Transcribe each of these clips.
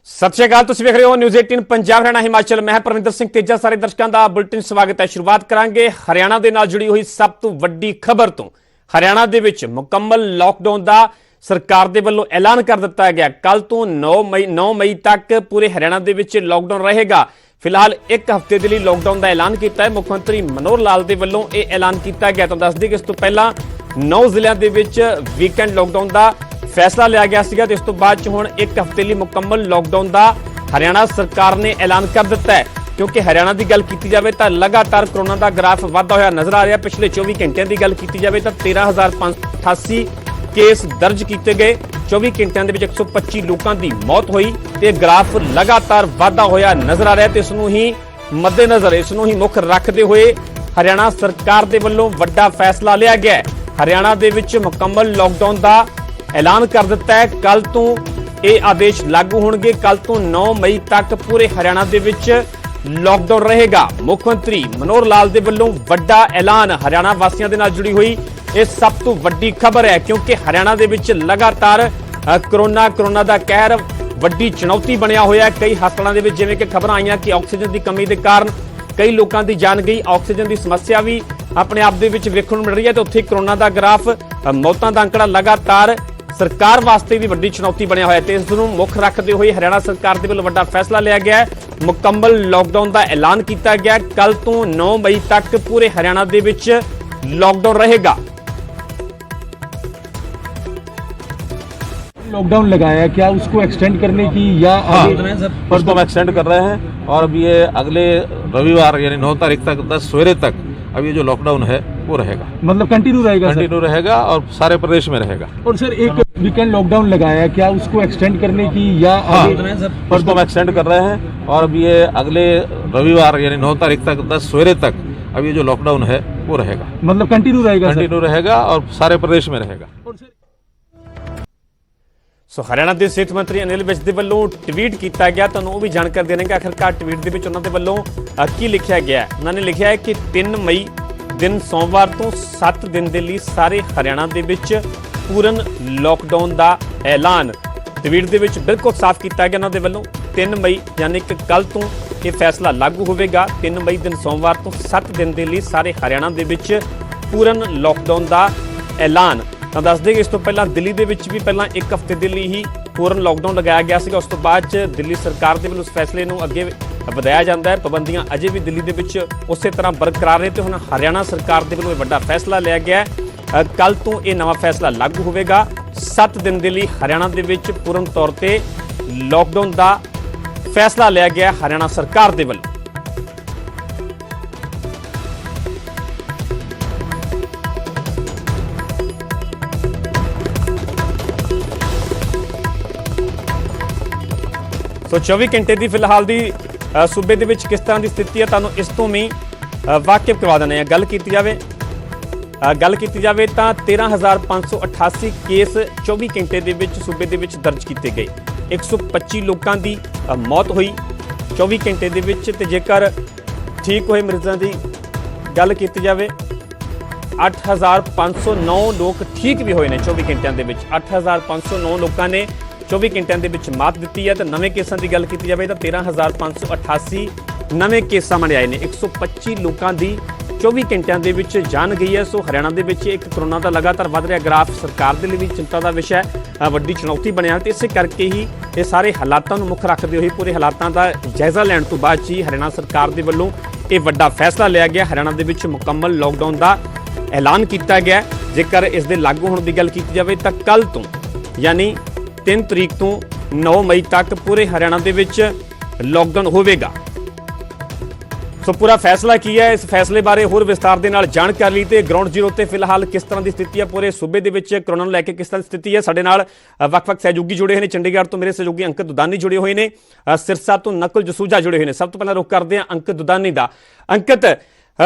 ਸਤਿ ਸ਼੍ਰੀ ਅਕਾਲ। ਤੁਸੀਂ ਵੇਖ ਰਹੇ ਹੋ ਨਿਊਜ਼ 18 ਪੰਜਾਬ ਹਰਿਆਣਾ ਹਿਮਾਚਲ। ਮੈਂ ਪਰਵਿੰਦਰ ਸਿੰਘ ਤੇਜਾ। ਸਾਰੇ ਦਰਸ਼ਕਾਂ ਦਾ ਬੁਲੇਟਿਨ ਸਵਾਗਤ ਹੈ। ਸ਼ੁਰੂਆਤ ਕਰਾਂਗੇ ਹਰਿਆਣਾ ਦੇ ਨਾਲ ਜੁੜੀ ਹੋਈ ਸਭ ਤੋਂ ਵੱਡੀ ਖਬਰ ਤੋਂ। ਹਰਿਆਣਾ ਦੇ ਵਿੱਚ ਮੁਕੰਮਲ ਲਾਕਡਾਊਨ ਦਾ ਸਰਕਾਰ ਦੇ ਵੱਲੋਂ ਐਲਾਨ ਕਰ ਦਿੱਤਾ ਗਿਆ। ਕੱਲ ਤੋਂ 9 ਮਈ ਤੱਕ ਪੂਰੇ ਹਰਿਆਣਾ ਦੇ ਵਿੱਚ ਲਾਕਡਾਊਨ ਰਹੇਗਾ। ਫਿਲਹਾਲ ਇੱਕ ਹਫ਼ਤੇ ਦੇ ਲਈ ਲਾਕਡਾਊਨ ਦਾ ਐਲਾਨ ਕੀਤਾ ਹੈ। ਮੁੱਖ ਮੰਤਰੀ ਮਨੋਹਰ ਲਾਲ ਦੇ ਵੱਲੋਂ ਇਹ ਐਲਾਨ ਕੀਤਾ ਗਿਆ। ਤਾਂ ਦੱਸ ਦਈਏ ਕਿ ਇਸ ਤੋਂ ਪਹਿਲਾਂ 9 ਜ਼ਿਲ੍ਹਿਆਂ ਦੇ ਵਿੱਚ ਵੀਕਐਂਡ ਲਾਕਡਾਊਨ ਦਾ फैसला लिया गया सीगा। इस तो बाद हुण एक हफ्ते लिए मुकम्मल लॉकडाउन का हरियाणा सरकार ने ऐलान कर दिता है। क्योंकि हरियाणा की गल की जाए तो लगातार कोरोना का ग्राफ वाधा हुआ नजर आ रहा। पिछले 24 घंटिया की गल की जाए तो 13,588 केस दर्ज किए गए। 24 घंटिया के 125 लोगों की मौत हुई तो ग्राफ लगातार वाधा हुआ नजर आ रहा। तो इसनूं ही मद्देनजर इसनूं ही मुख रखते हुए हरियाणा सरकार के वल्लों वड्डा फैसला लिया गया है। हरियाणा के विच मुकम्मल लॉकडाउन का ऐलान कर दिता है। कल तो ये आदेश लागू होंगे। कल तो 9 मई तक पूरे हरियाणा दे विच लॉकडाउन रहेगा। मुख्यमंत्री मनोहर लाल दे वल्लों वड्डा ऐलान हरियाणा वासियों दे नाल जुड़ी हुई ये सब तो वड्डी खबर है। क्योंकि हरियाणा दे विच लगातार कोरोना दा कहर वड्डी चुनौती बनिया होया। कई हस्पतालों दे विच जिवें कि खबरां आईयां कि ऑक्सीजन की कमी के कारण कई लोगों की जान गई। ऑक्सीजन की समस्या भी अपने आप दे विच वेखण नूं मिल रही है। तो उत्थे कोरोना का ग्राफ मौतां दा आंकड़ा लगातार सरकार वास्ते भी वड्डी चुनौती बनिया होया। इस नूं मुख रखते हुए हरियाणा सरकार दे वल्लों वड्डा फैसला लिया गया है। मुकम्मल लॉकडाउन का ऐलान किया गया। कल तो 9 मई तक पूरे हरियाणा दे विच लॉकडाउन रहेगा। लॉकडाउन लगाया है, क्या उसको एक्सटेंड करने की या उसको हम एक्सटेंड कर रहे हैं। और अब ये अगले रविवार यानी 9 तारीख तक 10 सवेरे तक अब ये जो लॉकडाउन है वो रहेगा। मतलब कंटिन्यू रहेगा? कंटिन्यू रहेगा और सारे प्रदेश में रहेगा। और सर एक वीकेंड लॉकडाउन लगाया है, क्या उसको एक्सटेंड करने की या उसको हम एक्सटेंड कर रहे हैं। और अब ये अगले रविवार यानी 9 तारीख तक 10 सवेरे तक अब ये जो लॉकडाउन है वो रहेगा। मतलब कंटिन्यू रहेगा? कंटिन्यू रहेगा और सारे प्रदेश में रहेगा। सो हरियाणा के सेहत मंत्री अनिल विज के वलों ट्वीट किया गया। तुहानूं वो भी जानकारी देने आखिरकार ट्वीट के उन्होंने वलों की लिखा गया है। उन्होंने लिखा है कि 3 मई दिन सोमवार तो 7 दिन के लिए सारे हरियाणा के विच पूर्ण लॉकडाउन का ऐलान ट्वीट के विच बिल्कुल साफ किया गया। उन्होंने वलों 3 मई यानी कि कल तो ये फैसला लागू होगा। 3 मई दिन सोमवार तो 7 दिन के लिए सारे हरियाणा के विच पूर्ण लॉकडाउन का ऐलान। तो दस दें कि इस तो पहला दिल्ली के विच भी पहला एक हफ्ते के लिए ही पूर्ण लॉकडाउन लगाया गया सीगा। उस तो बाद दिल्ली सरकार के उस फैसले को अगे वधाया जाता है। पाबंदियां अजे भी दिल्ली के विच उस तरह बरकरार ने। तो हुण हरियाणा सरकार के वल्लों वड्डा फैसला लिया गया है। कल तो ये नवा फैसला लागू होगा। 7 दिन के लिए हरियाणा के विच पूर्ण तौर पर लॉकडाउन का फैसला लिया गया हरियाणा सरकार के वल्लों। तो 24 घंटे की फिलहाल की सूबे के किस तरह की स्थिति है तुहानूं इस तो भी वाकिफ करवा देने। गल की जाए तो 13,588 केस 24 घंटे के सूबे के दर्ज किए गए। 125 लोगों की मौत हुई 24 घंटे के। जेकर ठीक हुए मरीजों की गल की जाए 8,509 लोग ठीक भी हुए हैं 24 घंटिया के। 8,509 लोगों ने 24 घंटिया के मात दी है। तो नवे केसा की गल की जाए तो 13,588 नवे केस सामने आए हैं। 125 लोगों की 24 घंटिया के जान गई है। सो हरियाणा के एक कोरोना का लगातार वध रहा ग्राफ सरकार के लिए भी चिंता का विषय है, वड्डी चुनौती बनया। तो इस करके ही ये सारे हालातों मुख रखते हुए पूरे हालातों का जायजा लैण तो बाद ही हरियाणा सरकार के वलों ये वड्डा फैसला लिया गया। हरियाणा के मुकम्मल लॉकडाउन का ऐलान किया गया। जेकर इस दे लागू होने की गल की जाए तो कल तो यानी 3 तरीक तो 9 मई तक पूरे हरियाणा के विच लॉकडाउन होगा। सो पूरा फैसला की है, इस फैसले बारे होर विस्तार के नाल जानकारी ली। तो ग्राउंड जीरो ते फिलहाल किस तरह की स्थिति है पूरे सूबे के विच कोरोना नूं लैके किस तरह की स्थिति है। साडे नाल वख-वख सहयोगी जुड़े हुए हैं। चंडीगढ़ तो मेरे सहयोगी अंकित दुदानी जुड़े हुए हैं। सिरसा तो नकुल जसूजा जुड़े हुए हैं। सब तो पहला रुख करते हैं अंकित दुदानी का। अंकित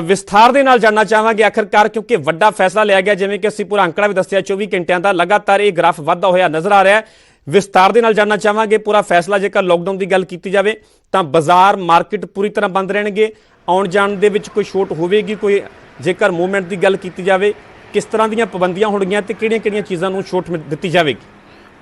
विस्तार के नाल जानना चाहांगे आखिरकार क्योंकि वड्डा फैसला लिया गया। जिवें कि असीं पूरा आंकड़ा भी दस्सिया 24 घंटिया का लगातार ये ग्राफ वाधा होया नजर आ रहा है। विस्तार के नाल जानना चाहांगे पूरा फैसला। जेकर लॉकडाउन की गल की जाए तो बाजार मार्केट पूरी तरह बंद रहणगे, आउण जाण दे विच कोई छूट होवेगी? कोई जेकर मूवमेंट की गल की जाए किस तरह दी पाबंदियां होणगीਆਂ ते किहड़ियां-किहड़ियां चीज़ां नूं छूट दित्ती जाएगी?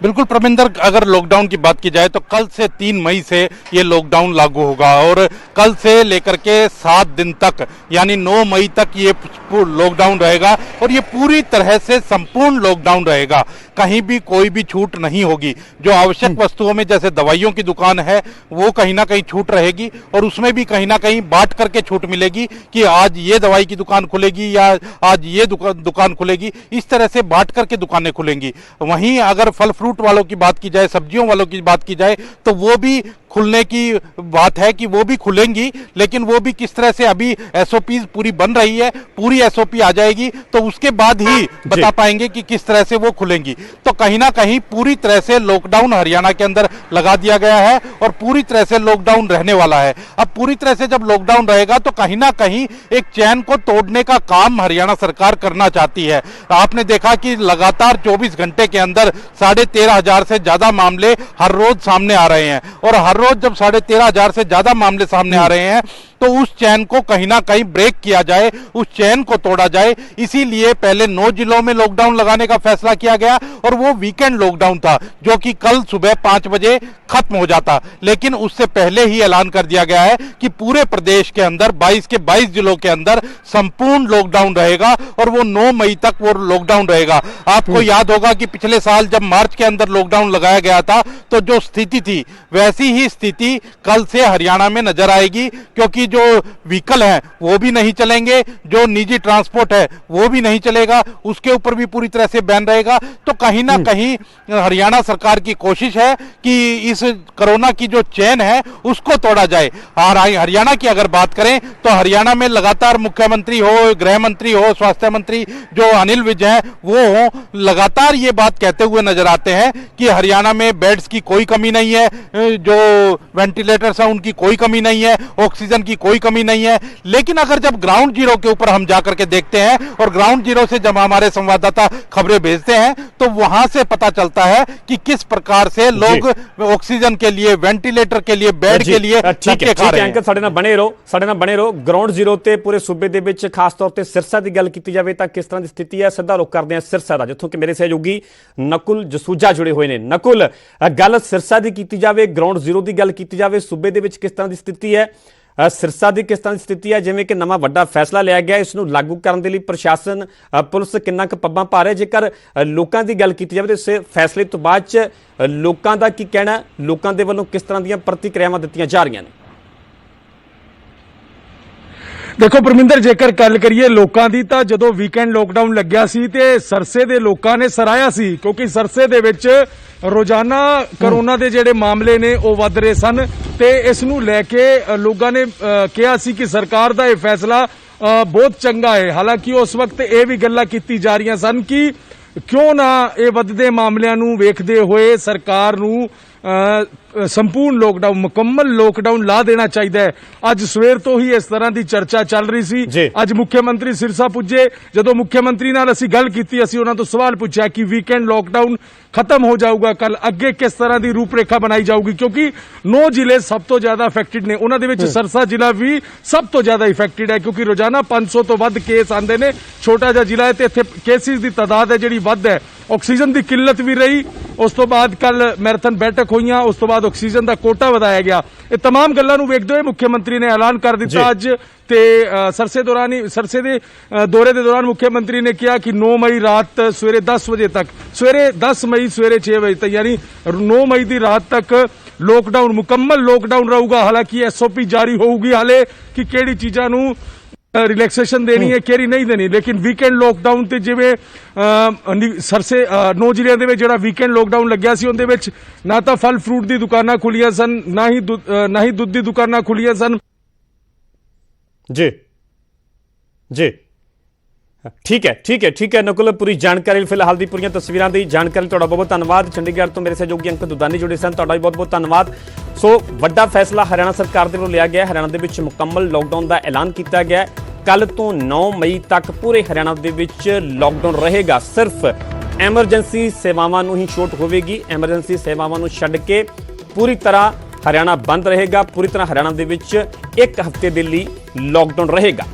बिल्कुल प्रविंदर, अगर लॉकडाउन की बात की जाए तो कल से 3 मई से ये लॉकडाउन लागू होगा और कल से लेकर के 7 दिन तक यानी 9 मई तक ये लॉकडाउन रहेगा और ये पूरी तरह से संपूर्ण लॉकडाउन रहेगा। कहीं भी कोई भी छूट नहीं होगी। जो आवश्यक वस्तुओं में जैसे दवाइयों की दुकान है वो कहीं ना कहीं छूट रहेगी और उसमें भी कहीं ना कहीं बांट करके छूट मिलेगी कि आज ये दवाई की दुकान खुलेगी या आज ये दुकान खुलेगी, इस तरह से बांट करके दुकानें खुलेंगी। वहीं अगर फल फ्रूट वालों की बात की जाए, सब्जियों वालों की बात की जाए तो वो भी खुलने की बात है कि वो भी खुलेंगी, लेकिन वो भी किस तरह से अभी एसओपी पूरी बन रही है, पूरी एसओपी आ जाएगी तो उसके बाद ही बता पाएंगे कि किस तरह से वो खुलेंगी। तो कहीं ना कहीं पूरी तरह से लॉकडाउन हरियाणा के अंदर लगा दिया गया है और पूरी तरह से लॉकडाउन रहने वाला है। अब पूरी तरह से जब लॉकडाउन रहेगा तो कहीं ना कहीं एक चैन को तोड़ने का काम हरियाणा सरकार करना चाहती है। आपने देखा कि लगातार 24 घंटे के अंदर 13,500 से ज्यादा मामले हर रोज सामने आ रहे हैं और हर रोज जब 13,500 से ज्यादा मामले सामने आ रहे हैं तो उस चैन को कहीं ना कहीं ब्रेक किया जाए, उस चैन को तोड़ा जाए। इसीलिए पहले 9 जिलों में लॉकडाउन लगाने का फैसला किया गया और वो वीकेंड लॉकडाउन था जो कि कल सुबह 5 बजे खत्म हो जाता, लेकिन उससे पहले ही ऐलान कर दिया गया है कि पूरे प्रदेश के अंदर 22 के 22 जिलों के अंदर संपूर्ण लॉकडाउन रहेगा और वो 9 मई तक वो लॉकडाउन रहेगा। आपको याद होगा कि पिछले साल जब मार्च के अंदर लॉकडाउन लगाया गया था तो जो स्थिति थी वैसी ही स्थिति कल से हरियाणा में नजर आएगी, क्योंकि जो व्हीकल हैं वो भी नहीं चलेंगे, जो निजी ट्रांसपोर्ट है वो भी नहीं चलेगा, उसके ऊपर भी पूरी तरह से बैन रहेगा। तो कहीं ना कहीं हरियाणा सरकार की कोशिश है कि इस कोरोना की जो चेन है उसको तोड़ा जाए। और हरियाणा की अगर बात करें तो हरियाणा में लगातार मुख्यमंत्री हो, गृह मंत्री हो, स्वास्थ्य मंत्री जो अनिल विज हैं वो लगातार ये बात कहते हुए नजर आते हैं कि हरियाणा में बेड्स की कोई कमी नहीं है, जो वेंटिलेटर्स हैं उनकी कोई कमी नहीं है, ऑक्सीजन की कोई कमी नहीं है। लेकिन अगर जब ग्राउंड जीरो के ऊपर हम जाकर के देखते हैं और ग्राउंड जीरो से जब हमारे संवाददाता खबरें भेजते हैं तो वहां से पता चलता है कि किस प्रकार से लोग ऑक्सीजन के लिए, वेंटिलेटर के लिए, बेड के लिए ਧੱਕੇ ਖਾ ਰਹੇ ਹਨ। ਸਾਡੇ ਨਾਲ ਬਣੇ ਰਹੋ। ਗਰਾਊਂਡ ਜ਼ੀਰੋ ਤੇ ਪੂਰੇ ਸੂਬੇ ਦੇ ਵਿੱਚ ਖਾਸ ਤੌਰ ਤੇ ਸਿਰਸਾ ਦੀ ਗੱਲ ਕੀਤੀ ਜਾਵੇ ਤਾਂ ਕਿਸ ਤਰ੍ਹਾਂ ਦੀ ਸਥਿਤੀ ਹੈ, ਸਿੱਧਾ ਰੁਖ ਕਰਦੇ ਹਾਂ ਸਿਰਸਾ ਦਾ, ਜਿੱਥੋਂ ਕਿ ਮੇਰੇ ਸਹਿਯੋਗੀ ਨਕੁਲ ਜਸੂਜਾ ਜੁੜੇ ਹੋਏ ਨੇ। ਨਕੁਲ, ਗੱਲ ਸਿਰਸਾ ਦੀ ਕੀਤੀ ਜਾਵੇ, ਗਰਾਊਂਡ ਜ਼ੀਰੋ ਦੀ ਗੱਲ ਕੀਤੀ ਜਾਵੇ, ਸੂਬੇ ਦੇ ਵਿੱਚ ਕਿਸ ਤਰ੍ਹਾਂ ਦੀ ਸਥਿਤੀ ਹੈ, ਸਿਰਸਾ ਦੀ ਕਿਸ ਤਰ੍ਹਾਂ ਦੀ ਸਥਿਤੀ ਹੈ? ਜਿਵੇਂ ਕਿ ਨਵਾਂ ਵੱਡਾ ਫੈਸਲਾ ਲਿਆ ਗਿਆ, ਇਸ ਨੂੰ ਲਾਗੂ ਕਰਨ ਦੇ ਲਈ ਪ੍ਰਸ਼ਾਸਨ, ਪੁਲਿਸ ਕਿੰਨਾ ਕੁ ਪੱਬਾਂ ਪਾ ਰਿਹਾ? ਜੇਕਰ ਲੋਕਾਂ ਦੀ ਗੱਲ ਕੀਤੀ ਜਾਵੇ ਤਾਂ ਇਸ ਫੈਸਲੇ ਤੋਂ ਬਾਅਦ 'ਚ ਲੋਕਾਂ ਦਾ ਕੀ ਕਹਿਣਾ, ਲੋਕਾਂ ਦੇ ਵੱਲੋਂ ਕਿਸ ਤਰ੍ਹਾਂ ਦੀਆਂ ਪ੍ਰਤੀਕਿਰਿਆਵਾਂ ਦਿੱਤੀਆਂ ਜਾ ਰਹੀਆਂ ਨੇ? देखो परमिंदर, जेकर गल करिए लोगों की तो जो वीकेंड लॉकडाउन लग्या सी ते सरसे दे लोगों ने सराया सी, क्योंकि सरसे दे विच रोजाना कोरोना के जिहड़े मामले ने वो वध रहे सन ते इस नूं लैके लोगों ने कहा सी कि सरकार का यह फैसला बहुत चंगा है। हालांकि उस वक्त ये भी गल्लां कीती जा रही सन कि क्यों ना ये वधदे मामलों नूं वेखदे होए सरकार नूं संपूर्ण लॉकडाउन, मुकम्मल लॉकडाउन ला देना चाहिए। अज सवेर तो ही इस तरह की चर्चा चल रही सी। अज मुख्यमंत्री सिरसा पुजे, जो मुख्यमंत्री नाल असीं गल कीती, असीं उन्हां तों सवाल पूछा कि वीकेंड लॉकडाउन खत्म हो जाऊगा कल, अगे किस तरह की रूपरेखा बनाई जाऊगी, क्योंकि 9 जिले सब तो ज्यादा इफेक्टेड ने, उन्हां दे विच सरसा जिला भी सब तो ज्यादा इफेक्टेड है, क्योंकि रोजाना 500 तो वध केस आंदे ने। छोटा जिहा जिला है ते इत्थे केसिस की तादाद है जिहड़ी वध है। ऑक्सीजन की किल्लत भी रही, उस तो बाद कल मैराथन बैठक हुई, उस तो बाद ऑक्सीजन का कोटा वधाया गया। ये तमाम गल्लां नूं वेखदे हुए मुख्यमंत्री ने ऐलान कर दिता अज ते सरसे दे दौरे के दौरान मुख्यमंत्री ने कहा कि 9 मई रात सवेरे 10 बजे तक, सवेरे 10 मई सवेरे 6 बजे तक, यानी 9 मई की रात तक लॉकडाउन, मुकम्मल लॉकडाउन रहूगा। हालांकि एसओपी जारी होगी हाले कि किहड़ी चीज़ां नूं रिलैक्सेशन देनी है, केरी नहीं देनी, लेकिन वीकेंड लॉकडाउन ते जिवें सरसे 9 जिलियां दे विच जिहड़ा वीकेंड लॉकडाउन लग्या सी उहदे विच ना तां फल फ्रूट दी दुकानां खुलियां सन, ना ही दुध दी दुकानां खुलियां सन। जी ठीक है नकुल, पूरी जानकारी फिलहाल दी पूरी तस्वीरां दी जानकारी तुहाडा बहुत धन्नवाद। चंडीगढ़ तो मेरे सहयोगी अंकित दुदानी जुड़े सन, तुहाडा भी बहुत बहुत धन्नवाद। सो वड्डा फैसला हरियाणा सरकार दे वल्लों लिया गया, हरियाणा दे विच मुकम्मल लॉकडाउन का ऐलान किया गया। कल तो 9 मई तक पूरे हरियाणा दे विच लॉकडाउन रहेगा, सिर्फ एमरजेंसी सेवावां नूं ही छूट होवेगी। एमरजेंसी सेवावां नूं छड्ड के पूरी तरह हरियाणा बंद रहेगा, पूरी तरह हरियाणा दे विच 1 हफ्ते दे लई लॉकडाउन रहेगा।